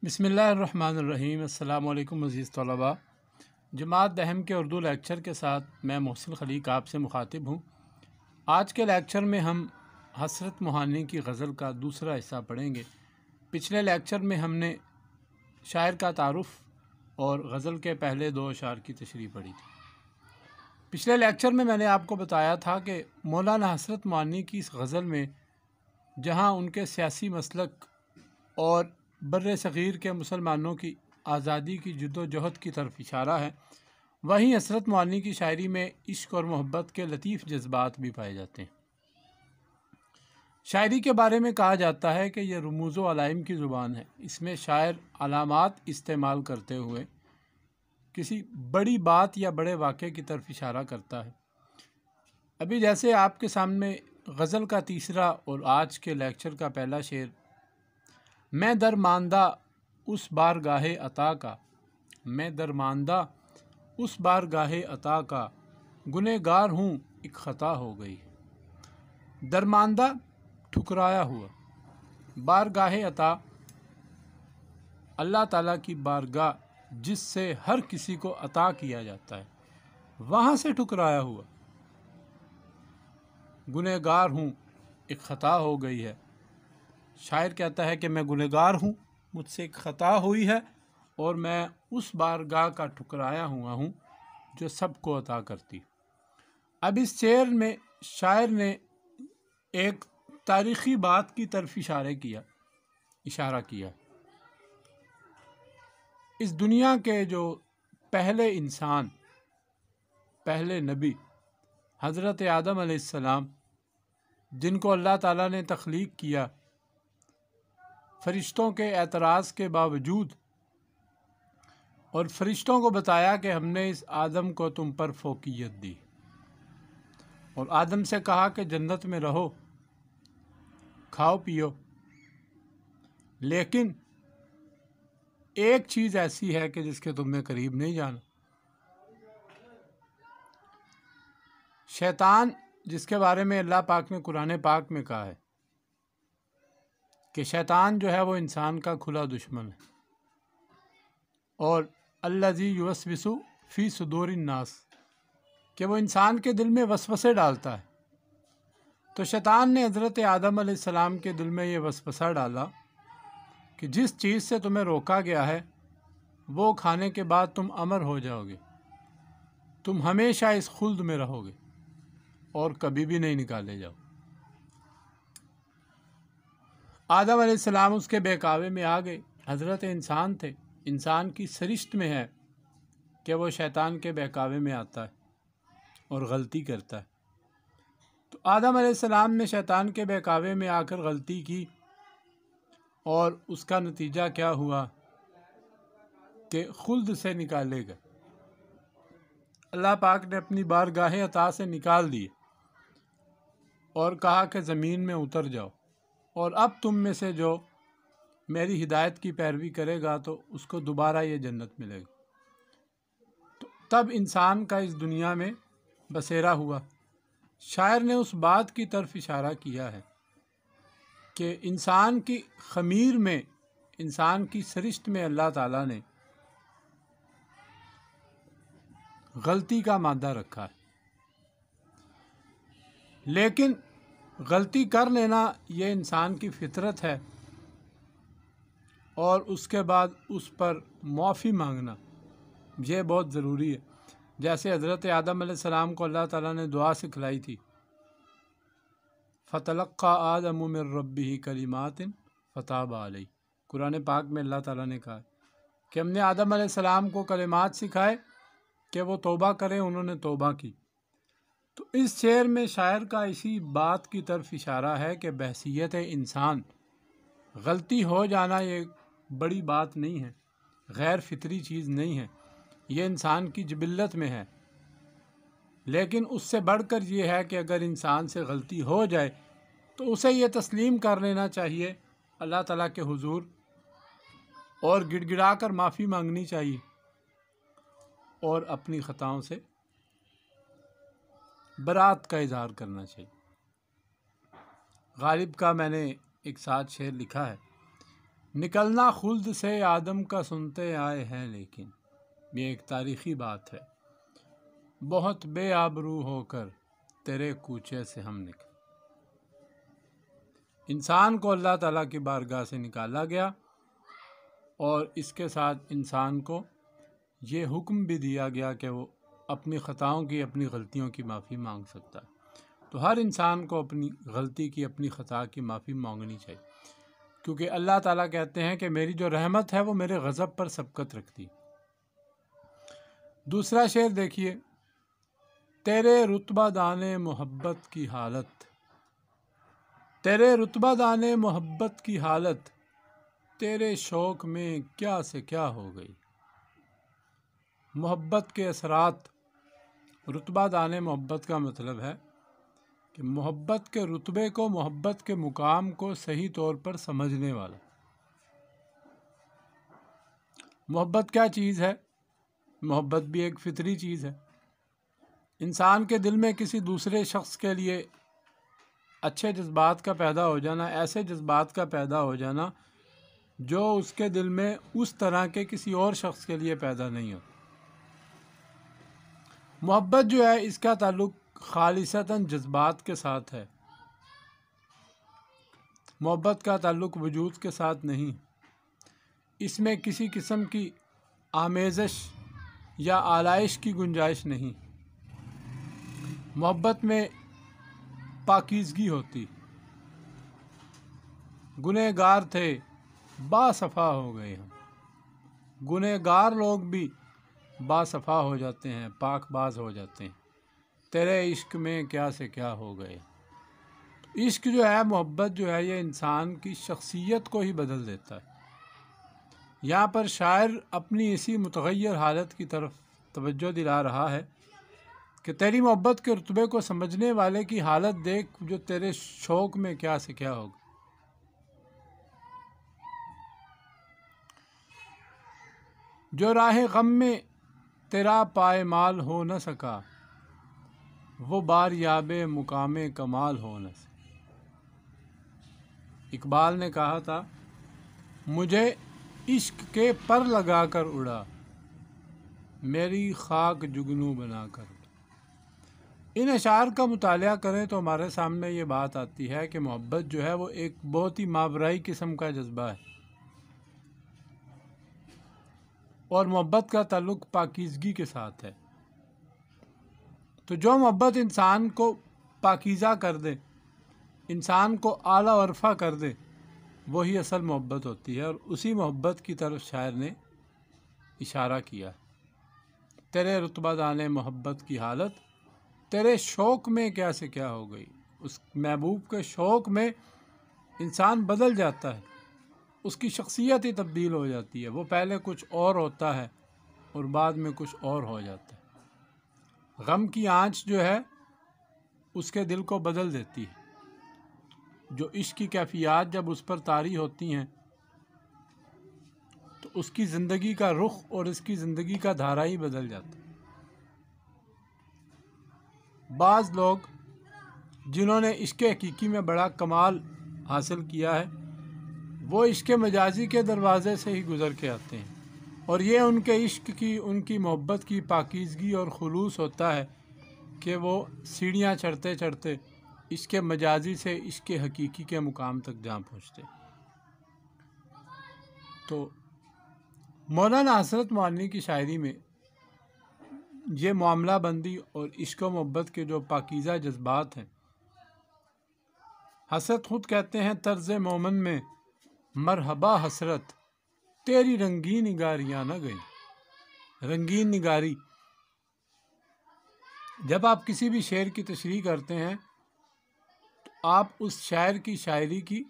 بسم اللہ الرحمن الرحیم۔ السلام علیکم عزیز طلباء، جماعت دہم کے اردو لیکچر کے ساتھ میں محسن خلیق آپ سے مخاطب ہوں۔ آج کے لیکچر میں ہم حسرت موہانی کی غزل کا دوسرا حصہ پڑھیں گے۔ پچھلے لیکچر میں ہم نے شاعر کا تعارف اور غزل کے پہلے دو اشعار کی تشریح پڑھی تھی۔ پچھلے لیکچر میں نے آپ کو بتایا تھا کہ مولانا حسرت موہانی کی اس غزل میں جہاں ان کے سیاسی مسلک اور بر صغیر کے مسلمانوں کی آزادی کی جد و جہد کی طرف اشارہ ہے، وہیں حسرت موہانی کی شاعری میں عشق اور محبت کے لطیف جذبات بھی پائے جاتے ہیں۔ شاعری کے بارے میں کہا جاتا ہے کہ یہ رموز و علائم کی زبان ہے۔ اس میں شاعر علامات استعمال کرتے ہوئے کسی بڑی بات یا بڑے واقعے کی طرف اشارہ کرتا ہے۔ ابھی جیسے آپ کے سامنے غزل کا تیسرا اور آج کے لیکچر کا پہلا شعر، میں درماندہ اس بارگاہ عطا کا، میں درماندہ اس بارگاہ عطا کا، گنہگار ہوں ایک خطا ہو گئی۔ درماندہ ٹھکرایا ہوا، بارگاہ عطا اللہ تعالیٰ کی بارگاہ جس سے ہر کسی کو عطا کیا جاتا ہے، وہاں سے ٹھکرایا ہوا، گنہگار ہوں ایک خطا ہو گئی ہے۔ شاعر کہتا ہے کہ میں گنہگار ہوں، مجھ سے ایک خطا ہوئی ہے اور میں اس بارگاہ کا ٹھکرایا ہوا ہوں جو سب کو عطا کرتی۔ اب اس شعر میں شاعر نے ایک تاریخی بات کی طرف اشارہ کیا۔ اس دنیا کے جو پہلے انسان، پہلے نبی حضرت آدم علیہ السلام، جن کو اللہ تعالیٰ نے تخلیق کیا فرشتوں کے اعتراض کے باوجود، اور فرشتوں کو بتایا کہ ہم نے اس آدم کو تم پر فوقیت دی، اور آدم سے کہا کہ جنت میں رہو، کھاؤ پیو، لیکن ایک چیز ایسی ہے کہ جس کے تمہیں قریب نہیں جانا۔ شیطان، جس کے بارے میں اللہ پاک نے قرآن پاک میں کہا ہے کہ شیطان جو ہے وہ انسان کا کھلا دشمن ہے، اور الذی یوسوس فی صدور الناس، کہ وہ انسان کے دل میں وسوسے ڈالتا ہے۔ تو شیطان نے حضرت آدم علیہ السلام کے دل میں یہ وسوسہ ڈالا کہ جس چیز سے تمہیں روکا گیا ہے وہ کھانے کے بعد تم امر ہو جاؤ گے، تم ہمیشہ اس خلد میں رہو گے اور کبھی بھی نہیں نکالے جاؤ۔ آدم علیہ السلام اس کے بہکاوے میں آ گئے۔ حضرت انسان تھے، انسان کی سرشت میں ہے کہ وہ شیطان کے بہکاوے میں آتا ہے اور غلطی کرتا ہے۔ تو آدم علیہ السلام نے شیطان کے بہکاوے میں آ کر غلطی کی، اور اس کا نتیجہ کیا ہوا کہ خلد سے نکالے گئے۔ اللہ پاک نے اپنی بارگاہ عطا سے نکال دیے اور کہا کہ زمین میں اتر جاؤ، اور اب تم میں سے جو میری ہدایت کی پیروی کرے گا تو اس کو دوبارہ یہ جنت ملے گا۔ تو تب انسان کا اس دنیا میں بسیرا ہوا۔ شاعر نے اس بات کی طرف اشارہ کیا ہے کہ انسان کی خمیر میں، انسان کی سرشت میں اللہ تعالیٰ نے غلطی کا مادہ رکھا ہے، لیکن غلطی کر لینا یہ انسان کی فطرت ہے، اور اس کے بعد اس پر معافی مانگنا یہ بہت ضروری ہے۔ جیسے حضرت آدم علیہ السلام کو اللہ تعالیٰ نے دعا سکھلائی تھی، فَتَلَقَّىٰ آدَمُ مِن رَبِّهِ كَلِمَاتٍ فَتَابَ عَلَيْهِ۔ قرآن پاک میں اللہ تعالیٰ نے کہا کہ ہم نے آدم علیہ السلام کو کلمات سکھائے کہ وہ توبہ کریں، انہوں نے توبہ کی۔ تو اس شعر میں شاعر کا اسی بات کی طرف اشارہ ہے کہ بحیثیت انسان غلطی ہو جانا یہ بڑی بات نہیں ہے، غیر فطری چیز نہیں ہے، یہ انسان کی جبلت میں ہے۔ لیکن اس سے بڑھ کر یہ ہے کہ اگر انسان سے غلطی ہو جائے تو اسے یہ تسلیم کر لینا چاہیے اللہ تعالیٰ کے حضور، اور گڑ گڑا کر معافی مانگنی چاہیے، اور اپنی خطاؤں سے برات کا اظہار کرنا چاہیے۔ غالب کا میں نے ایک ساتھ شعر لکھا ہے نکلنا خلد سے آدم کا سنتے آئے ہیں، لیکن یہ ایک تاریخی بات ہے، بہت بے آبرو ہو کر تیرے کوچے سے ہم نکلے۔ انسان کو اللہ تعالیٰ کی بارگاہ سے نکالا گیا، اور اس کے ساتھ انسان کو یہ حکم بھی دیا گیا کہ وہ اپنی خطاؤں کی، اپنی غلطیوں کی معافی مانگ سکتا ہے۔ تو ہر انسان کو اپنی غلطی کی، اپنی خطا کی معافی مانگنی چاہیے، کیونکہ اللہ تعالیٰ کہتے ہیں کہ میری جو رحمت ہے وہ میرے غضب پر سبقت رکھتی ہے۔ دوسرا شعر دیکھیے، تیرے رتبہ دانے محبت کی حالت، تیرے رتبہ دانے محبت کی حالت، تیرے شوق میں کیا سے کیا ہو گئی۔ محبت کے اثرات، رتبہ دانے محبت کا مطلب ہے کہ محبت کے رتبے کو، محبت کے مقام کو صحیح طور پر سمجھنے والا۔ محبت کیا چیز ہے؟ محبت بھی ایک فطری چیز ہے۔ انسان کے دل میں کسی دوسرے شخص کے لیے اچھے جذبات کا پیدا ہو جانا، ایسے جذبات کا پیدا ہو جانا جو اس کے دل میں اس طرح کے کسی اور شخص کے لیے پیدا نہیں ہو۔ محبت جو ہے اس کا تعلق خالصتاً جذبات کے ساتھ ہے، محبت کا تعلق وجود کے ساتھ نہیں۔ اس میں کسی قسم کی آمیزش یا آلائش کی گنجائش نہیں۔ محبت میں پاکیزگی ہوتی۔ گنہگار تھے، باصفا ہو گئے ہم۔ گنہگار لوگ بھی باصفا ہو جاتے ہیں، پاک باز ہو جاتے ہیں۔ تیرے عشق میں کیا سے کیا ہو گئے۔ عشق جو ہے، محبت جو ہے، یہ انسان کی شخصیت کو ہی بدل دیتا ہے۔ یہاں پر شاعر اپنی اسی متغیر حالت کی طرف توجہ دلا رہا ہے کہ تیری محبت کے رتبے کو سمجھنے والے کی حالت دیکھ، جو تیرے شوق میں کیا سے کیا ہوگا۔ جو راہ غم میں تیرا پائمال ہو نہ سکا، وہ بار یاب مقام کمال ہو نہ سکا۔ اقبال نے کہا تھا، مجھے عشق کے پر لگا کر اڑا، میری خاک جگنو بنا کر اڑا۔ ان اشعار کا مطالعہ کریں تو ہمارے سامنے یہ بات آتی ہے کہ محبت جو ہے وہ ایک بہت ہی ماورائی قسم کا جذبہ ہے، اور محبت کا تعلق پاکیزگی کے ساتھ ہے۔ تو جو محبت انسان کو پاکیزہ کر دے، انسان کو اعلیٰ و ارفع کر دے، وہی اصل محبت ہوتی ہے، اور اسی محبت کی طرف شاعر نے اشارہ کیا۔ تیرے رتبہ دانے محبت کی حالت، تیرے شوق میں کیا سے کیا ہو گئی۔ اس محبوب کے شوق میں انسان بدل جاتا ہے، اس کی شخصیت ہی تبدیل ہو جاتی ہے۔ وہ پہلے کچھ اور ہوتا ہے اور بعد میں کچھ اور ہو جاتا ہے۔ غم کی آنچ جو ہے اس کے دل کو بدل دیتی ہے۔ جو عشق کی کیفیات جب اس پر طاری ہوتی ہیں تو اس کی زندگی کا رخ اور اس کی زندگی کا دھارا ہی بدل جاتا ہے۔ بعض لوگ جنہوں نے عشق حقیقی میں بڑا کمال حاصل کیا ہے، وہ عشق مجازی کے دروازے سے ہی گزر کے آتے ہیں، اور یہ ان کے عشق کی، ان کی محبت کی پاکیزگی اور خلوص ہوتا ہے کہ وہ سیڑھیاں چڑھتے چڑھتے عشق مجازی سے عشق حقیقی کے مقام تک جا پہنچتے۔ تو مولانا حسرت موہانی کی شاعری میں یہ معاملہ بندی اور عشق و محبت کے جو پاکیزہ جذبات ہیں، حسرت خود کہتے ہیں، طرز مومن میں مرحبا حسرت، تیری رنگین نگاریاں نہ گئی۔ رنگین نگاری، جب آپ کسی بھی شعر کی تشریح کرتے ہیں تو آپ اس شاعر کی شاعری کی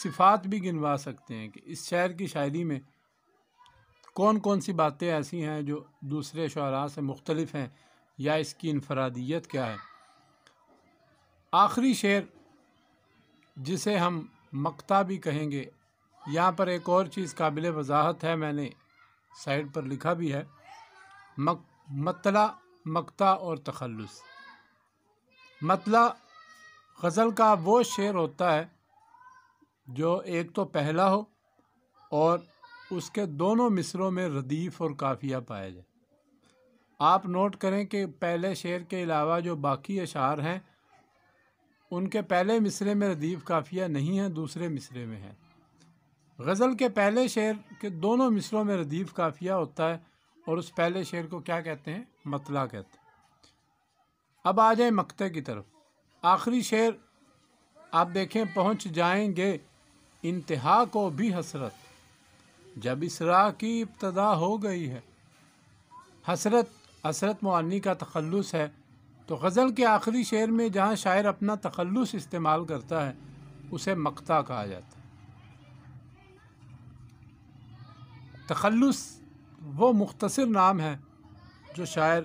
صفات بھی گنوا سکتے ہیں کہ اس شاعر کی شاعری میں کون کون سی باتیں ایسی ہیں جو دوسرے شعراء سے مختلف ہیں، یا اس کی انفرادیت کیا ہے۔ آخری شعر جسے ہم مقطع بھی کہیں گے، یہاں پر ایک اور چیز قابل وضاحت ہے، میں نے سائڈ پر لکھا بھی ہے، مطلع، مقطع اور تخلص۔ مطلع غزل کا وہ شعر ہوتا ہے جو ایک تو پہلا ہو اور اس کے دونوں مصروں میں ردیف اور قافیہ پایا جائے۔ آپ نوٹ کریں کہ پہلے شعر کے علاوہ جو باقی اشعار ہیں ان کے پہلے مصرے میں ردیف قافیہ نہیں ہے، دوسرے مصرے میں ہے۔ غزل کے پہلے شعر کے دونوں مصروں میں ردیف قافیہ ہوتا ہے اور اس پہلے شعر کو کیا کہتے ہیں؟ مطلع کہتے ہیں۔ اب آ جائیں مقطع کی طرف۔ آخری شعر آپ دیکھیں، پہنچ جائیں گے انتہا کو بھی حسرت، جب اسراء کی ابتدا ہو گئی ہے۔ حسرت معنی کا تخلص ہے، تو غزل کے آخری شعر میں جہاں شاعر اپنا تخلص استعمال کرتا ہے اسے مقطع کہا جاتا ہے۔ تخلص وہ مختصر نام ہے جو شاعر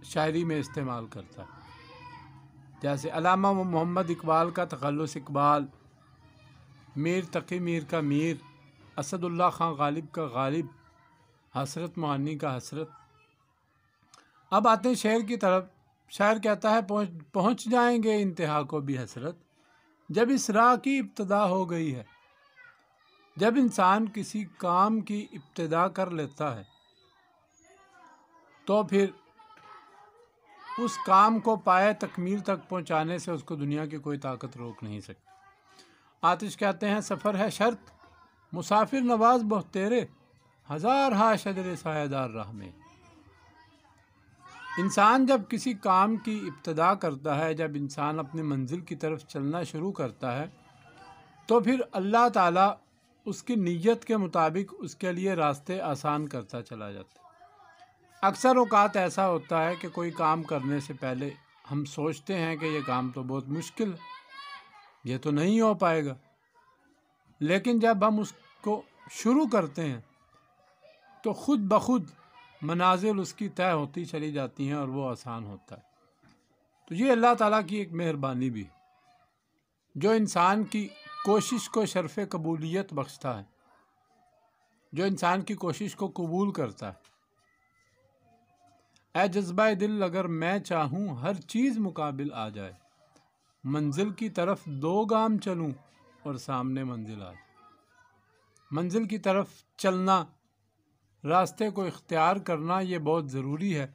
شاعری میں استعمال کرتا ہے، جیسے علامہ محمد اقبال کا تخلص اقبال، میر تقی میر کا میر، اسد اللہ خان غالب کا غالب، حسرت معنی کا حسرت۔ اب آتے ہیں شعر کی طرف۔ شاعر کہتا ہے پہنچ جائیں گے انتہا کو بھی حسرت، جب اس راہ کی ابتدا ہو گئی ہے۔ جب انسان کسی کام کی ابتدا کر لیتا ہے تو پھر اس کام کو پائے تکمیل تک پہنچانے سے اس کو دنیا کی کوئی طاقت روک نہیں سکتی۔ آتش کہتے ہیں سفر ہے شرط، مسافر نواز بہت تیرے، ہزار ہا شجر سایہ دار راہ میں۔ انسان جب کسی کام کی ابتدا کرتا ہے، جب انسان اپنی منزل کی طرف چلنا شروع کرتا ہے تو پھر اللہ تعالیٰ اس کی نیت کے مطابق اس کے لیے راستے آسان کرتا چلا جاتا ہے۔ اکثر اوقات ایسا ہوتا ہے کہ کوئی کام کرنے سے پہلے ہم سوچتے ہیں کہ یہ کام تو بہت مشکل ہے، یہ تو نہیں ہو پائے گا، لیکن جب ہم اس کو شروع کرتے ہیں تو خود بخود منازل اس کی طے ہوتی چلی جاتی ہیں اور وہ آسان ہوتا ہے۔ تو یہ اللہ تعالیٰ کی ایک مہربانی بھی ہے جو انسان کی کوشش کو شرف قبولیت بخشتا ہے، جو انسان کی کوشش کو قبول کرتا ہے۔ اے جذبہ دل اگر میں چاہوں ہر چیز مقابل آ جائے، منزل کی طرف 2 گام چلوں اور سامنے منزل آ جائے۔ منزل کی طرف چلنا، راستے کو اختیار کرنا یہ بہت ضروری ہے،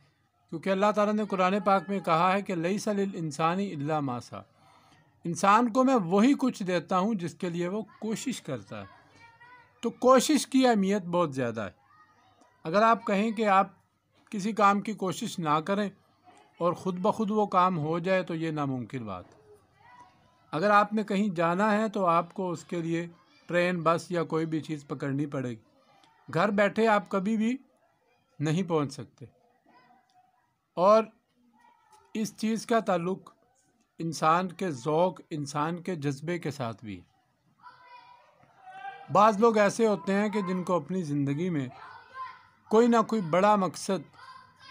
کیونکہ اللہ تعالیٰ نے قرآن پاک میں کہا ہے کہ لیس للانسان الا ما سعی، انسان کو میں وہی کچھ دیتا ہوں جس کے لیے وہ کوشش کرتا ہے۔ تو کوشش کی اہمیت بہت زیادہ ہے۔ اگر آپ کہیں کہ آپ کسی کام کی کوشش نہ کریں اور خود بخود وہ کام ہو جائے تو یہ ناممکن بات ہے۔ اگر آپ نے کہیں جانا ہے تو آپ کو اس کے لیے ٹرین، بس یا کوئی بھی چیز پکڑنی پڑے گی، گھر بیٹھے آپ کبھی بھی نہیں پہنچ سکتے۔ اور اس چیز کا تعلق انسان کے ذوق، انسان کے جذبے کے ساتھ بھی ہے۔ بعض لوگ ایسے ہوتے ہیں کہ جن کو اپنی زندگی میں کوئی نہ کوئی بڑا مقصد،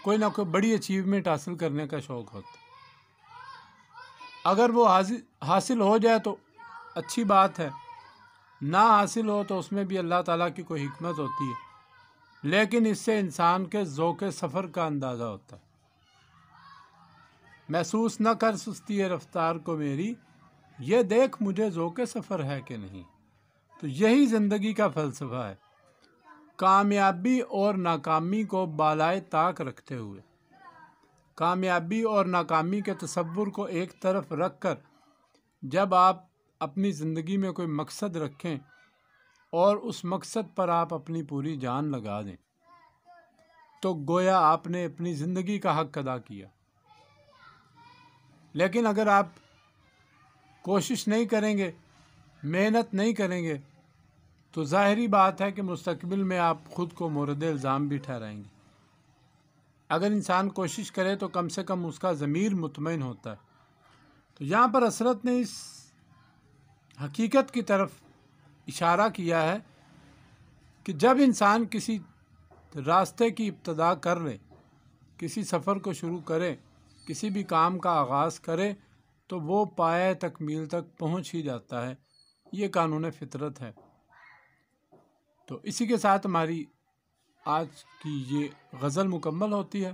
کوئی نہ کوئی بڑی اچیومنٹ حاصل کرنے کا شوق ہوتا ہے۔ اگر وہ حاصل ہو جائے تو اچھی بات ہے، نہ حاصل ہو تو اس میں بھی اللہ تعالیٰ کی کوئی حکمت ہوتی ہے، لیکن اس سے انسان کے ذوق سفر کا اندازہ ہوتا ہے۔ محسوس نہ کر سستی رفتار کو میری، یہ دیکھ مجھے ذوق سفر ہے کہ نہیں۔ تو یہی زندگی کا فلسفہ ہے، کامیابی اور ناکامی کو بالائے طاق رکھتے ہوئے، کامیابی اور ناکامی کے تصور کو ایک طرف رکھ کر جب آپ اپنی زندگی میں کوئی مقصد رکھیں اور اس مقصد پر آپ اپنی پوری جان لگا دیں تو گویا آپ نے اپنی زندگی کا حق ادا کیا۔ لیکن اگر آپ کوشش نہیں کریں گے، محنت نہیں کریں گے تو ظاہری بات ہے کہ مستقبل میں آپ خود کو مورد الزام بھی ٹھہرائیں گے۔ اگر انسان کوشش کرے تو کم سے کم اس کا ضمیر مطمئن ہوتا ہے۔ تو یہاں پر حسرت نے اس حقیقت کی طرف اشارہ کیا ہے کہ جب انسان کسی راستے کی ابتدا کر لے، کسی سفر کو شروع کرے، کسی بھی کام کا آغاز کرے تو وہ پائے تکمیل تک پہنچ ہی جاتا ہے۔ یہ قانون فطرت ہے۔ تو اسی کے ساتھ ہماری آج کی یہ غزل مکمل ہوتی ہے۔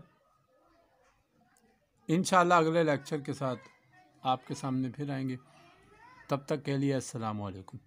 انشاءاللہ اگلے لیکچر کے ساتھ آپ کے سامنے پھر آئیں گے۔ تب تک کے لیے السلام علیکم۔